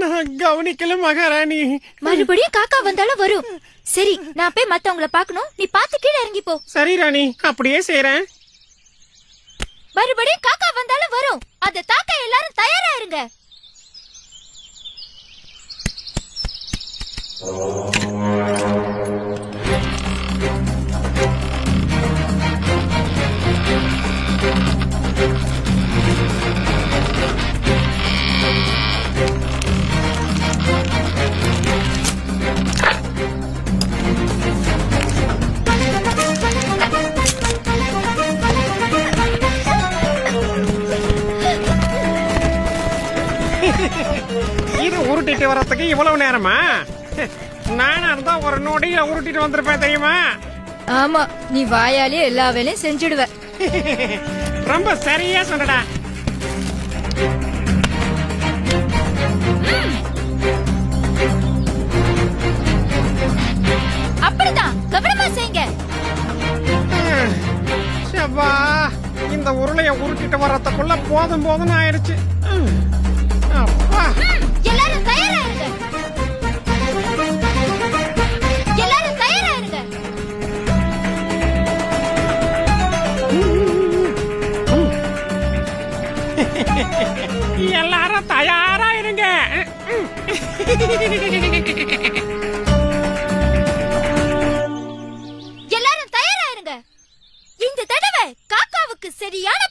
நான் கவனிக்கல மகாராணி. மறுபடியும் காக்கா வந்தாலும் வரும். சரி, நான் போய் மத்தவங்கள பாக்கணும். நீ பாத்து கீழே இறங்கி போ. சரி ராணி, அப்படியே செய்றேன். மறுபடியும் காக்கா வந்தாலும் வரும். அத தாக்க எல்லாரும் தயாரா இருங்க. இது உருட்டிட்டு வரதுக்கு இவ்வளவு நேரமா? நானா இருந்தா ஒரு நொடியில உருட்டிட்டு வந்திருப்பேன் தெரியுமா? ஆமா, நீ வாயாலே எல்லா வேலையும் செஞ்சுடுவ. ரொம்ப சரியா சொன்னடா. அப்படிதான், கவனமா செய்யுங்க. சபா, இந்த உருளைய உருட்டிட்டு வரதுக்குள்ள போதும் போதும்னு ஆயிடுச்சு. அப்பா, எல்லாரும் தயாரா இருங்க. எல்லாரும் தயாரா இருங்க. எல்லாரும் தயாரா இருங்க. எல்லாரும் தயாரா இருங்க. இந்த தடவை காக்காவுக்கு சரியான